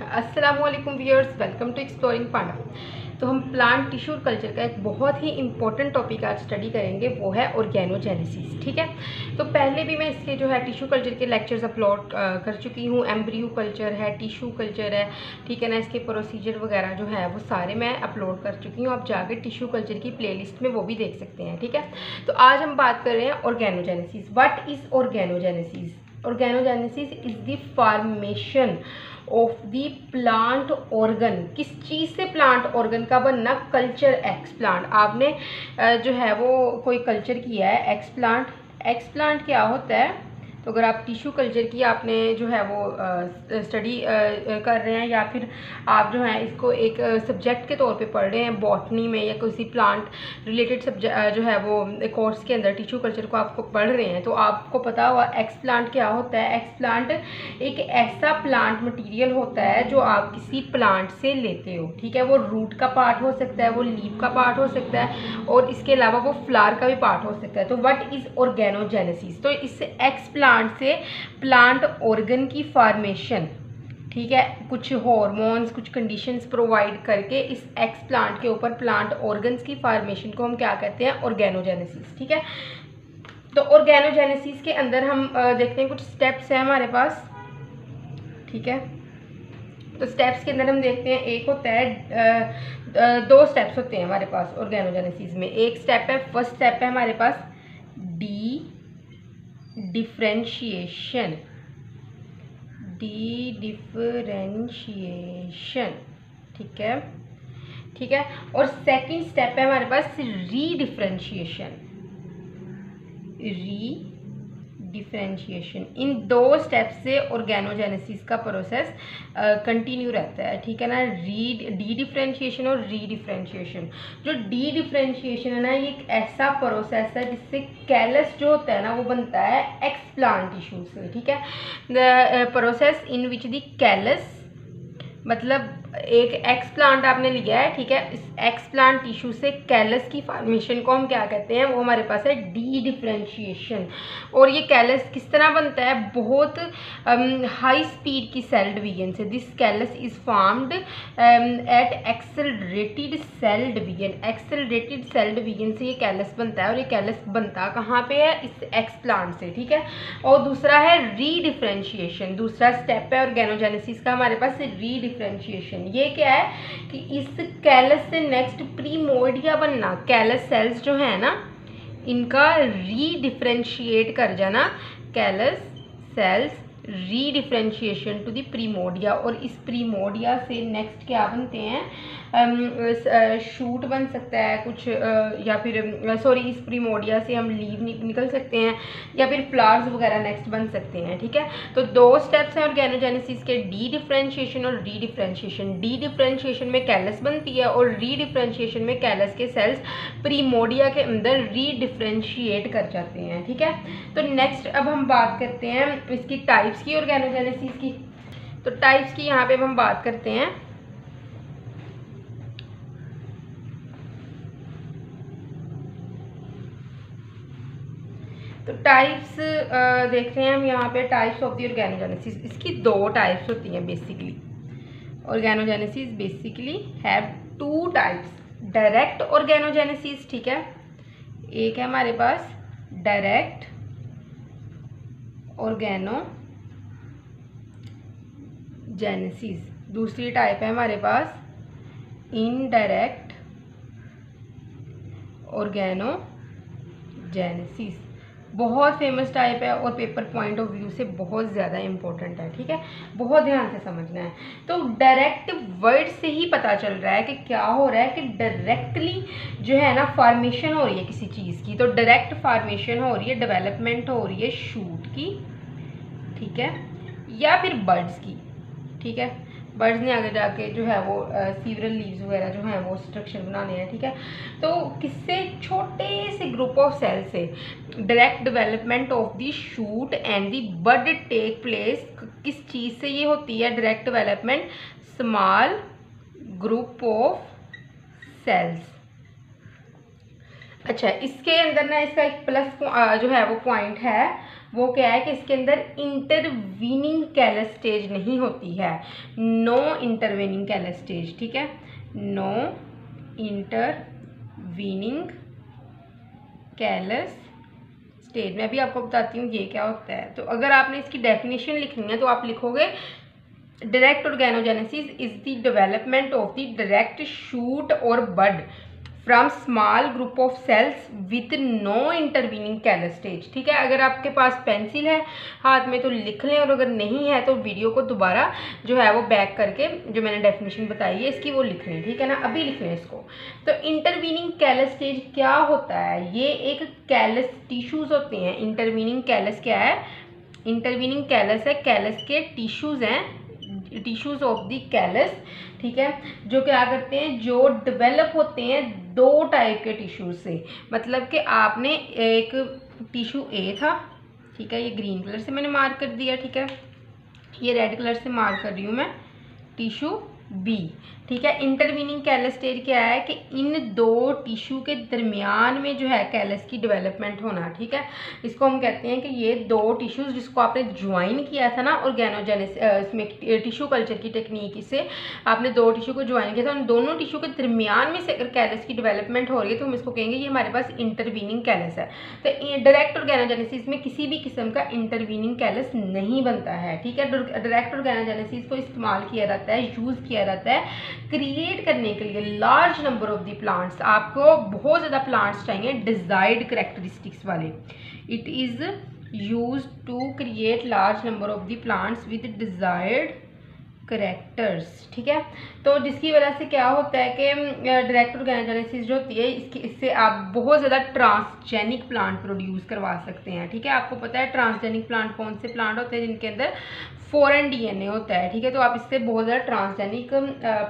अस्सलामुअलैकुम viewers, welcome to exploring पांडा। तो हम प्लांट टिश्यू कल्चर का एक बहुत ही इंपॉर्टेंट टॉपिक आज स्टडी करेंगे, वो है ऑर्गेनोजेनेसिस। ठीक है, तो पहले भी मैं इसके जो है टिश्यू कल्चर के लेक्चर्स अपलोड कर चुकी हूँ। एम्ब्रियो कल्चर है, टिश्यू कल्चर है, ठीक है ना, इसके प्रोसीजर वगैरह जो है वो सारे मैं अपलोड कर चुकी हूँ। आप जाकर टिश्यू कल्चर की प्लेलिस्ट में वो भी देख सकते हैं। ठीक है, तो आज हम बात कर रहे हैं organogenesis. What is organogenesis? Organogenesis is the formation of the plant organ. किस चीज़ से प्लांट ऑर्गन का बनना? Culture x plant. आपने जो है वो कोई कल्चर किया है एक्स प्लांट। एक्स प्लांट क्या होता है? तो अगर आप टिश्यू कल्चर की आपने जो है वो स्टडी कर रहे हैं, या फिर आप जो है इसको एक सब्जेक्ट के तौर पे पढ़ रहे हैं बॉटनी में, या किसी प्लांट रिलेटेड सब्जेक्ट जो है वो कोर्स के अंदर टिश्यू कल्चर को आपको पढ़ रहे हैं, तो आपको पता होगा एक्स प्लांट क्या होता है। एक्स प्लांट एक ऐसा प्लांट मटीरियल होता है जो आप किसी प्लांट से लेते हो। ठीक है, वो रूट का पार्ट हो सकता है, वो लीफ का पार्ट हो सकता है, और इसके अलावा वो फ्लावर का भी पार्ट हो सकता है। तो व्हाट इज ऑर्गेनोजेनेसिस? तो इस एक्स प्लांट से प्लांट ऑर्गन की फॉर्मेशन, ठीक है, कुछ हॉर्मोन्स, कुछ कंडीशंस प्रोवाइड करके इस एक्स प्लांट के ऊपर प्लांट ऑर्गन्स की फॉर्मेशन को हम क्या कहते हैं? ऑर्गेनोजेनेसिस। ठीक है, तो ऑर्गेनोजेनेसिस के अंदर हम देखते हैं कुछ स्टेप्स हैं हमारे पास। ठीक है, तो स्टेप्स के अंदर हम देखते हैं, एक होता है दो स्टेप्स होते हैं हमारे पास ऑर्गेनोजेनेसिस में। एक स्टेप है, फर्स्ट स्टेप है हमारे पास डिफरेंशिएशन। ठीक है, ठीक है, और सेकंड स्टेप है हमारे पास रीडिफरेंशिएशन। इन दो स्टेप से ऑर्गेनोजेनेसिस का प्रोसेस कंटिन्यू रहता है। ठीक है ना, डी डिफरेंशिएशन और रीडिफरेंशिएशन। जो डी डिफरेंशिएशन है ना, ये एक ऐसा प्रोसेस है जिससे कैलस जो होता है ना वो बनता है एक्स प्लांट टिश्यू से। ठीक है, the process in which the callus, मतलब एक एक्स प्लांट आपने लिया है, ठीक है, इस एक्स प्लांट टिश्यू से कैलस की फॉर्मेशन को हम क्या कहते हैं? वो हमारे पास है डी डिफरेंशिएशन। और ये कैलस किस तरह बनता है? बहुत हाई स्पीड की सेल डिवीजन से। This callus is formed at accelerated cell division. Accelerated cell division से ये कैलस बनता है, और ये कैलस बनता कहाँ पे है? इस एक्स प्लांट से। ठीक है, और दूसरा है रीडिफरेंशिएशन। दूसरा स्टेप है ऑर्गेनोजेनेसिस का हमारे पास रीडिफरेंशिएशन। ये क्या है कि इस कैलस से नेक्स्ट प्रीमोर्डिया बनना। कैलस सेल्स जो है ना, इनका रीडिफरेंशिएट कर जाना। Callus cells redifferentiation to the primordia, और इस प्रीमोर्डिया से नेक्स्ट क्या बनते हैं? शूट बन सकता है कुछ, या फिर सॉरी, इस प्रीमोर्डिया से हम लीव निकल सकते हैं, या फिर फ्लावर्स वगैरह नेक्स्ट बन सकते हैं। ठीक है, तो दो स्टेप्स हैं ऑर्गेनोजेनेसिस के, डी डिफरेंशिएशन और रीडिफरेंशिएशन। डी डिफरेंशिएशन में कैलस बनती है, और रीडिफरेंशिएशन में कैलस के सेल्स प्रीमोर्डिया के अंदर रीडिफरेंशिएट कर जाते हैं। ठीक है, तो नेक्स्ट अब हम बात करते हैं इसकी टाइप्स की, ऑर्गेनोजेनेसिस की। तो टाइप्स की यहाँ पे हम बात करते हैं। तो टाइप्स देख रहे हैं हम यहाँ पे, टाइप्स ऑफ द ऑर्गेनोजेनेसिस। इसकी दो टाइप्स होती हैं basically. Organogenesis basically have two types. Direct organogenesis, ठीक है, एक है हमारे पास डायरेक्ट ऑर्गेनोजेनेसिस, दूसरी टाइप है हमारे पास इनडायरेक्ट ऑर्गेनोजेनेसिस। बहुत फेमस टाइप है और पेपर पॉइंट ऑफ व्यू से बहुत ज़्यादा इंपॉर्टेंट है। ठीक है, बहुत ध्यान से समझना है। तो डायरेक्ट वर्ड से ही पता चल रहा है कि क्या हो रहा है, कि डायरेक्टली जो है ना फॉर्मेशन हो रही है किसी चीज़ की। तो डायरेक्ट फॉर्मेशन हो रही है, डेवलपमेंट हो रही है शूट की, ठीक है, या फिर बर्ड्स की। ठीक है, बर्ड्स ने आगे जाके जो है वो सीवरल लीव्स वगैरह जो हैं वो स्ट्रक्चर बनाने हैं। ठीक है, तो किससे? छोटे से ग्रुप ऑफ सेल से direct development of the shoot and the bud take place. किस चीज़ से ये होती है direct development? Small group of cells. अच्छा, इसके अंदर ना इसका एक प्लस जो है वो पॉइंट है, वो क्या है कि इसके अंदर इंटरवीनिंग कैलस स्टेज नहीं होती है, नो इंटरवीनिंग कैलस स्टेज, ठीक है, नो इंटरवीनिंग कैलस स्टेज। मैं भी आपको बताती हूँ ये क्या होता है। तो अगर आपने इसकी डेफिनेशन लिखनी है तो आप लिखोगे direct organogenesis is the development of the direct shoot और bud from small group of cells with no intervening callus stage, ठीक है। अगर आपके पास पेंसिल है हाथ में तो लिख लें, और अगर नहीं है तो वीडियो को दोबारा जो है वो बैक करके जो मैंने डेफिनेशन बताई है इसकी वो लिख लें, ठीक है ना। अभी लिख लें इसको। तो इंटरवीनिंग कैलस स्टेज क्या होता है, ये एक कैलस टिश्यूज़ होते हैं। इंटरवीनिंग कैलस क्या है, इंटरवीनिंग कैलस है, कैलस के टिश्यूज़ हैं, टिश्यूज़ ऑफ द कैलस, ठीक है, जो क्या करते हैं, जो डेवलप होते हैं दो टाइप के टिश्यूज से। मतलब कि आपने एक टिश्यू ए था, ठीक है, ये ग्रीन कलर से मैंने मार्क कर दिया, ठीक है, ये रेड कलर से मार्क कर रही हूँ मैं टिश्यू बी, ठीक है। इंटरवीनिंग कैलस स्टेज क्या है कि इन दो टिश्यू के दरमियान में जो है कैलस की डेवलपमेंट होना, ठीक है। इसको हम कहते हैं कि ये दो टिश्यूज जिसको आपने ज्वाइन किया था ना ऑर्गेनोजेनेसिस, इसमें टिश्यू कल्चर की टेक्निक से आपने दो टिश्यू को ज्वाइन किया था, उन दोनों टिश्यू के दरमियान में से अगर कैलस की डेवलपमेंट हो रही है तो हम इसको कहेंगे ये हमारे पास इंटरवीनिंग कैलस है। तो डायरेक्ट ऑर्गेनोजेनेसिस में किसी भी किस्म का इंटरवीनिंग कैलस नहीं बनता है, ठीक है। डायरेक्ट ऑर्गेनोजेनेसिस को इस्तेमाल किया जाता है, यूज़ किया जाता है क्रिएट करने के लिए large number of the plants. आपको बहुत ज़्यादा प्लांट्स चाहिए डिजायर्ड कैरेक्टरिस्टिक्स वाले। It is use to create large number of the plants with desired characters, ठीक है। तो जिसकी वजह से क्या होता है कि डायरेक्ट ऑर्गेनोजेनेसिस जो होती है इससे आप बहुत ज़्यादा ट्रांसजेनिक प्लांट प्रोड्यूस करवा सकते हैं, ठीक है। आपको पता है ट्रांसजेनिक प्लांट कौन से प्लांट होते हैं, जिनके अंदर फॉरेन डीएनए होता है, ठीक है। तो आप इससे बहुत ज़्यादा ट्रांसजेनिक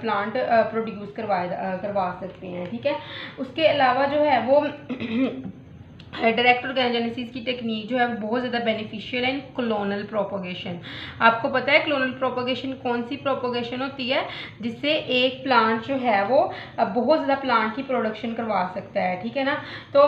प्लांट प्रोड्यूस करवा सकते हैं, ठीक है। उसके अलावा जो है वो डायरेक्ट ऑर्गेनोजेनेसिस की टेक्निक जो है बहुत ज़्यादा बेनिफिशियल है इन क्लोनल प्रोपोगेशन। आपको पता है क्लोनल प्रोपोगेशन कौन सी प्रोपोगेशन होती है, जिससे एक प्लांट जो है वो बहुत ज़्यादा प्लांट की प्रोडक्शन करवा सकता है, ठीक है ना। तो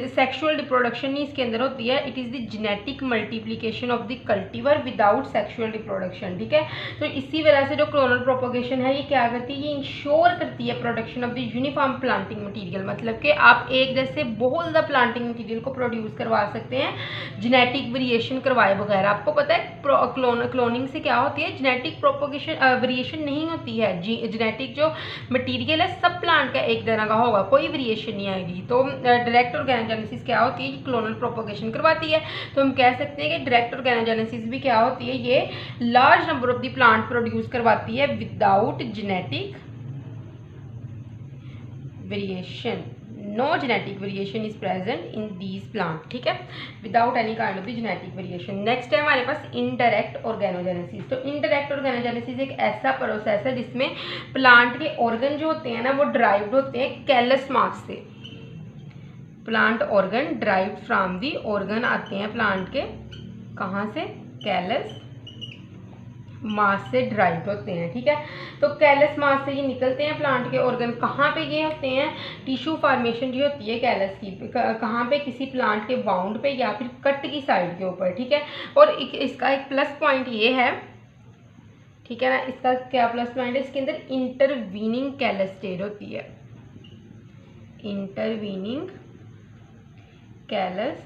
सेक्सुअल रिप्रोडक्शन नहीं इसके अंदर होती है, it is the genetic multiplication of the cultivar without sexual reproduction, ठीक है। तो इसी वजह से जो क्लोनल प्रोपोगेशन है ये क्या करती है, ये इंश्योर करती है production of the uniform planting material. मतलब कि आप एक जैसे बहुत प्लांटिंग मटेरियल को प्रोड्यूस करवा सकते हैं, जेनेटिक वेरिएशन करवाए बगैर। आपको पता है क्लोनिंग से क्या होती है, जेनेटिक प्रोपोगेशन वेरिएशन नहीं होती है। जेनेटिक जो मटेरियल है सब प्लांट का एक तरह का होगा, कोई वेरिएशन नहीं आएगी। तो डायरेक्ट ऑर्गेनोजेनेसिस क्या होती है, क्लोनल प्रोपोगेशन करवाती है। तो हम कह सकते हैं कि डायरेक्ट ऑर्गेनोजेनेसिस भी क्या होती है, ये large number of the plant produce करवाती है without genetic variation. No genetic variation is present in these plant, ठीक है, without any kind of the genetic variation। Next है हमारे पास indirect organogenesis। तो indirect organogenesis एक ऐसा प्रोसेस है जिसमें प्लांट के ऑर्गन जो होते हैं ना वो ड्राइव्ड होते हैं कैलस मास से। Plant organ derived from the, organ आते हैं प्लांट के कहाँ से, कैलस मास से ड्राइव होते हैं, ठीक है। तो कैलस मास से ये निकलते हैं प्लांट के ऑर्गन। कहाँ पे ये होते हैं, टिश्यू फॉर्मेशन जो होती है कैलस की कहाँ पे, किसी प्लांट के बाउंड पे या फिर कट की साइड के ऊपर, ठीक है। और इसका एक प्लस पॉइंट ये है, ठीक है ना, इसका क्या प्लस पॉइंट है, इसके अंदर इंटरवीनिंग कैलस स्टेज होती है, इंटरवीनिंग कैलस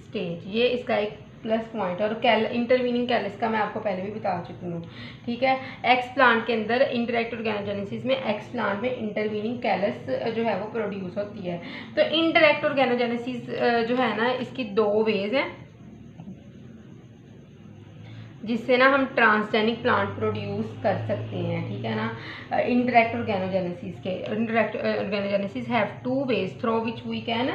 स्टेज, ये इसका एक प्लस पॉइंट। और इंटरवीनिंग कैलस का मैं आपको पहले भी बता चुकी हूँ, ठीक है। एक्स प्लांट के अंदर इंटरैक्ट ऑर्गेनोजेनेसिस में एक्स प्लांट में इंटरवीनिंग कैलस जो है वो प्रोड्यूस होती है। तो इंटरैक्ट ऑर्गेनोजेनेसिस जो है ना, इसकी दो वेज हैं जिससे ना हम ट्रांसजेनिक प्लांट प्रोड्यूस कर सकते हैं, ठीक है ना। इंटरैक्ट ऑर्गेनोजेनेसिस के indirect organogenesis have two ways through which we can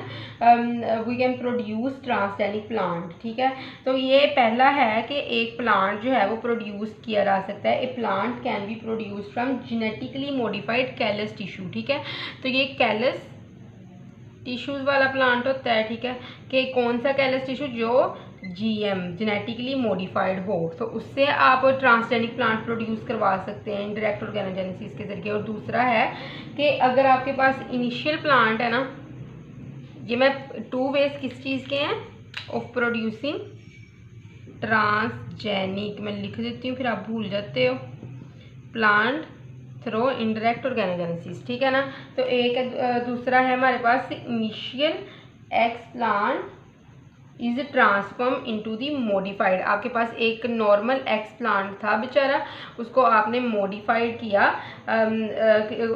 produce transgenic plant, ठीक है। तो ये पहला है कि एक प्लांट जो है वो प्रोड्यूस किया जा सकता है, a plant can be produce from genetically modified callus tissue, ठीक है। तो ये कैलस टिश्यूज़ वाला प्लांट होता है, ठीक है, कि कौन सा कैलस टिश्यू, जो जीएम जेनेटिकली मॉडिफाइड हो, तो उससे आप ट्रांसजेनिक प्लांट प्रोड्यूस करवा सकते हैं इंटरैक्ट ऑर्गेनोजेनेसिस के जरिए। और दूसरा है कि अगर आपके पास इनिशियल प्लांट है ना, ये मैं टू वेज किस चीज़ के हैं, ऑफ प्रोड्यूसिंग ट्रांसजेनिक, मैं लिख देती हूँ फिर आप भूल जाते हो, प्लांट थ्रो इंडायरेक्ट ऑर्गेनोजेनेसिस, ठीक है ना। तो एक दूसरा है हमारे पास initial explant is transform into the modified. आपके पास एक नॉर्मल एक्सप्लांट था बेचारा, उसको आपने मॉडिफाइड किया,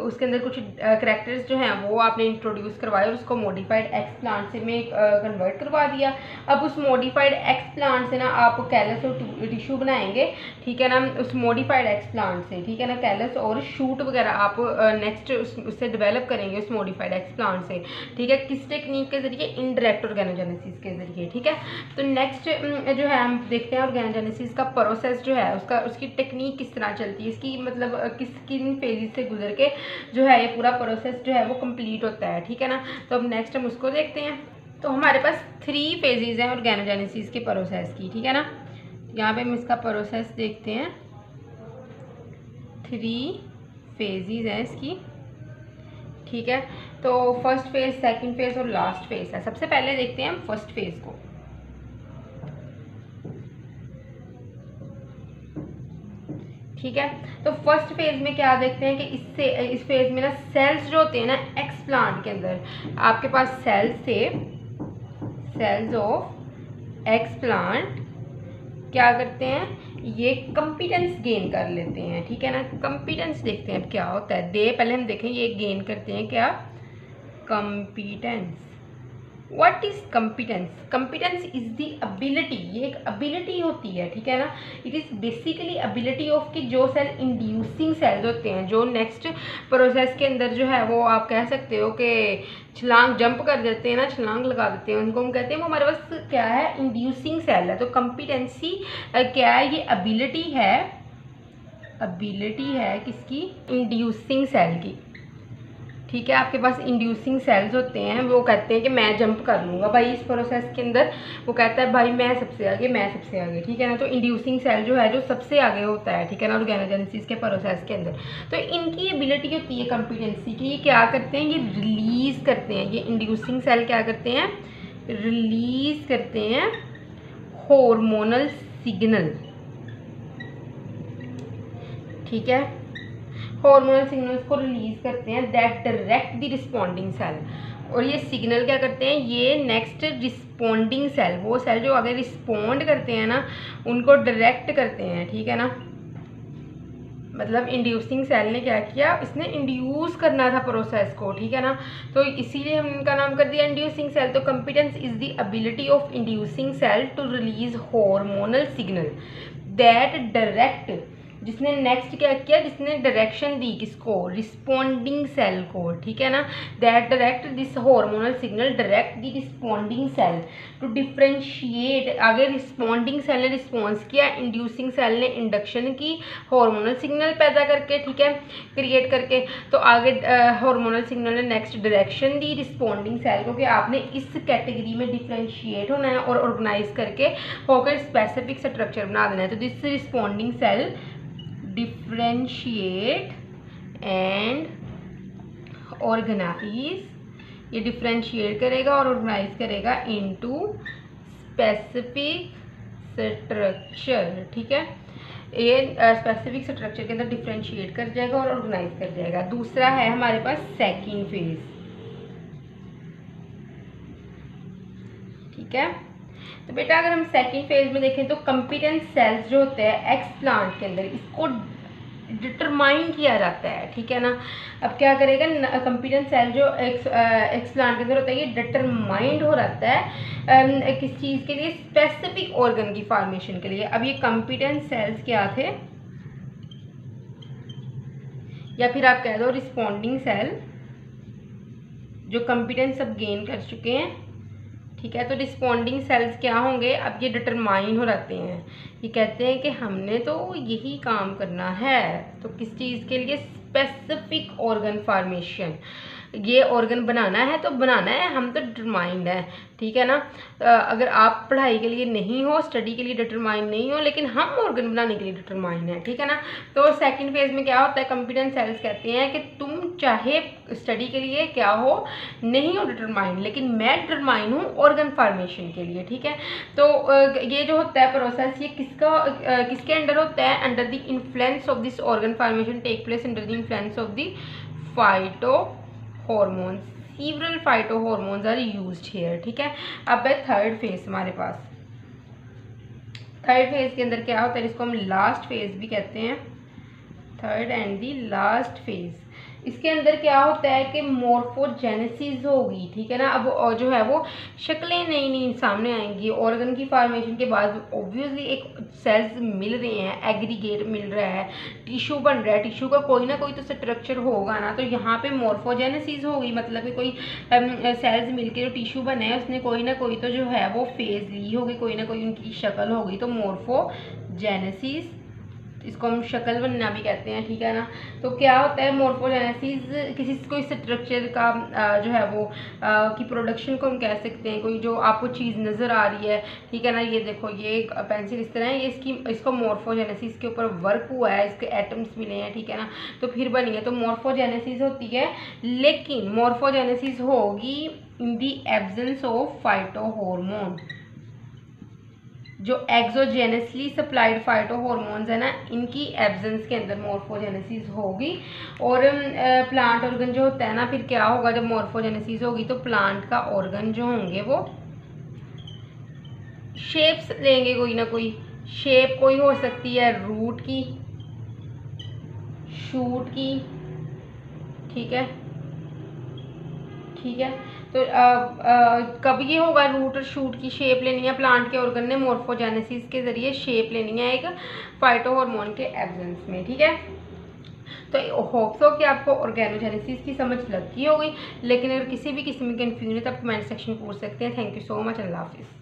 उसके अंदर कुछ करैक्टर्स जो हैं वो आपने इंट्रोड्यूस करवाए और उसको मॉडिफाइड एक्सप्लांट से में कन्वर्ट करवा दिया। अब उस मॉडिफाइड एक्सप्लांट से ना आप कैलस और टिश्यू बनाएंगे, ठीक है ना, उस मॉडिफाइड एक्सप्लांट से, ठीक है ना, कैलस और शूट वगैरह आप नेक्स्ट उससे डेवलप करेंगे उस मॉडिफाइड एक्सप्लांट से, ठीक है। किस टेक्निक के जरिए? इनडायरेक्ट ऑर्गेनोजेनेसिस के जरिए, ठीक है। तो नेक्स्ट जो है हम देखते हैं ऑर्गेनोजेनेसिस का प्रोसेस जो है उसकी टेक्निक किस तरह चलती है, इसकी मतलब किन फेजेस से गुजर के जो है ये पूरा प्रोसेस जो है वो कंप्लीट होता है, ठीक है ना। तो अब नेक्स्ट हम उसको देखते हैं। तो हमारे पास 3 फेजेस हैं ऑर्गेनोजेनेसिस के प्रोसेस की, ठीक है ना। यहाँ पे हम इसका प्रोसेस देखते हैं, 3 फेजेस हैं इसकी, ठीक है। तो फर्स्ट फेज, सेकंड फेज और लास्ट फेज है। सबसे पहले देखते हैं हम फर्स्ट फेज को, ठीक है। तो फर्स्ट फेज में क्या देखते हैं कि इस फेज में ना सेल्स जो होते हैं ना एक्सप्लांट के अंदर, आपके पास सेल्स ऑफ एक्सप्लांट क्या करते हैं, ये कंपिटेंस गेन कर लेते हैं, ठीक है ना। कंपिटेंस देखते हैं अब क्या होता है, पहले हम देखें ये गेन करते हैं क्या, competence. What is competence? Competence is the ability, ये एक एबिलिटी होती है, ठीक है ना। It is basically ability of कि जो सेल इंड्यूसिंग सेल्स होते हैं, जो नेक्स्ट प्रोसेस के अंदर जो है वो आप कह सकते हो कि छलांग जंप कर देते हैं ना, छलांग लगा देते हैं, उनको हम कहते हैं वो हमारे पास क्या है, इंड्यूसिंग सेल है। तो कंपिटेंसी क्या है, ये एबिलिटी है किसकी, इंड्यूसिंग सेल की, ठीक है। आपके पास इंड्यूसिंग सेल्स होते हैं, वो कहते हैं कि मैं जंप कर लूँगा भाई इस प्रोसेस के अंदर, वो कहता है भाई मैं सबसे आगे, ठीक है ना। तो इंड्यूसिंग सेल जो है जो सबसे आगे होता है, ठीक है ना, ऑर्गेनोजेनेसिस के प्रोसेस के अंदर। तो इनकी एबिलिटी होती है कंपिटेंसी की, ये क्या करते हैं, ये रिलीज़ करते हैं, ये इंड्यूसिंग सेल क्या करते हैं, रिलीज़ करते हैं हार्मोनल सिग्नल, ठीक है। हार्मोनल सिग्नल्स को रिलीज करते हैं that direct the responding cell, और ये सिग्नल क्या करते हैं, ये नेक्स्ट रिस्पॉन्डिंग सेल, वो सेल जो आगे रिस्पॉन्ड करते हैं ना उनको डायरेक्ट करते हैं, ठीक है ना। मतलब इंड्यूसिंग सेल ने क्या किया, इसने इंड्यूस करना था प्रोसेस को, ठीक है ना। तो इसीलिए हम इनका नाम कर दिया इंड्यूसिंग सेल। तो competence is the ability of inducing cell to release hormonal signal that direct, जिसने नेक्स्ट क्या किया, जिसने डायरेक्शन दी किसको, रिस्पॉन्डिंग सेल को, ठीक है ना। That direct this hormonal signal direct the responding cell to differentiate, आगे रिस्पॉन्डिंग सेल ने रिस्पॉन्स किया, इंड्यूसिंग सेल ने इंडक्शन की हार्मोनल सिग्नल पैदा करके, ठीक है, क्रिएट करके। तो आगे हार्मोनल सिग्नल ने नेक्स्ट डायरेक्शन दी रिस्पॉन्डिंग सेल को कि आपने इस कैटेगरी में डिफ्रेंशिएट होना है और ऑर्गेनाइज करके होकर स्पेसिफिक स्ट्रक्चर बना देना है। तो this responding cell differentiate and organise, ये डिफ्रेंशिएट करेगा और ऑर्गेनाइज करेगा इनटू स्पेसिफिक स्ट्रक्चर, ठीक है। ये स्पेसिफिक स्ट्रक्चर के अंदर डिफ्रेंशिएट कर जाएगा और ऑर्गेनाइज कर जाएगा। दूसरा है हमारे पास सेकंड फेज, ठीक है। तो बेटा अगर हम सेकंड फेज में देखें तो कंपिटेंस सेल्स जो होते हैं एक्सप्लांट के अंदर, इसको डिटरमाइन किया जाता है, ठीक है ना। अब क्या करेगा, कंपिटेंस सेल जो एक्सप्लांट के अंदर होता है ये डिटरमाइंड हो रहता है किस चीज़ के लिए, स्पेसिफिक ऑर्गन की फॉर्मेशन के लिए। अब ये कंपिटेंस सेल्स क्या थे, या फिर आप कह दो रिस्पॉन्डिंग सेल, जो कंपिटेंस अब गेन कर चुके हैं, ठीक है। तो रिस्पॉन्डिंग सेल्स क्या होंगे, अब ये डिटरमाइन हो जाते हैं, ये कहते हैं कि हमने तो यही काम करना है। तो किस चीज़ के लिए, स्पेसिफिक ऑर्गन फॉर्मेशन, ये ऑर्गन बनाना है तो बनाना है, हम तो डिटरमाइंड है, ठीक है ना। अगर आप पढ़ाई के लिए नहीं हो, स्टडी के लिए डिटरमाइंड नहीं हो, लेकिन हम ऑर्गन बनाने के लिए डिटरमाइंड है, ठीक है ना। तो सेकंड फेज में क्या होता है, कंपिटेंस सेल्स कहते हैं कि तुम चाहे स्टडी के लिए क्या हो, नहीं हो डिटरमाइन, लेकिन मैं डिटरमाइन हूँ ऑर्गन फॉर्मेशन के लिए, ठीक है। तो ये जो होता है प्रोसेस, ये किसके अंडर होता है, under the influence of this organ formation take place under the influence of the phytohormones. Several phytohormones are used here, ठीक है। अब है थर्ड फेज हमारे पास। थर्ड फेज के अंदर क्या होता है, इसको हम लास्ट फेज भी कहते हैं, third and the last phase. इसके अंदर क्या होता है कि मॉर्फोजेनेसिस होगी, ठीक है ना। अब जो है वो शक्लें नई नई सामने आएंगी। ऑर्गन की फॉर्मेशन के बाद ऑब्वियसली एक सेल्स मिल रहे हैं, एग्रीगेट मिल रहा है, टिश्यू बन रहा है, टिश्यू का कोई ना कोई तो स्ट्रक्चर होगा ना। तो यहाँ पे मॉर्फोजेनेसिस होगी, मतलब कि कोई सेल्स मिलके जो टिश्यू बने हैं उसने कोई ना कोई तो जो है वो फेज ली होगी, कोई ना कोई उनकी शक्ल होगी, तो मॉर्फोजेनेसिस, इसको हम शक्ल बनना भी कहते हैं, ठीक है ना। तो क्या होता है मॉर्फोजेनेसिस, किसी कोई स्ट्रक्चर का जो है वो की प्रोडक्शन को हम कह सकते हैं। कोई जो आपको चीज़ नज़र आ रही है, ठीक है ना, ये देखो ये एक पेंसिल इस तरह है, ये इसको मॉर्फोजेनेसिस के ऊपर वर्क हुआ है, इसके एटम्स मिले हैं, ठीक है ना, तो फिर बनी है, तो मॉर्फोजेनेसिस होती है। लेकिन मॉर्फोजेनेसिस होगी in the absence of phyto hormone. जो एक्सोजेनेसली सप्लाइड फाइटो हॉर्मोन्स है ना, इनकी एब्सेंस के अंदर मॉर्फोजेनेसिस होगी। और प्लांट ऑर्गन जो होता है ना, फिर क्या होगा जब मॉर्फोजेनेसिस होगी, तो प्लांट का ऑर्गन जो होंगे वो शेप्स लेंगे, कोई ना कोई शेप, कोई हो सकती है रूट की, शूट की, ठीक है, ठीक है। तो कब ये होगा, रूट और शूट की शेप लेनी है प्लांट के ऑर्गन ने, मॉर्फोजेनेसिस के जरिए शेप लेनी है एक फाइटो हार्मोन के एब्सेंस में, ठीक है। तो होप्स हो कि आपको ऑर्गेनोजेनेसिस की समझ लग गई होगी। लेकिन अगर किसी भी किस्म की कंफ्यूजन है तो आप कमेंट सेक्शन में पूछ सकते हैं। थैंक यू सो मच, अल्लाह हाफिज़।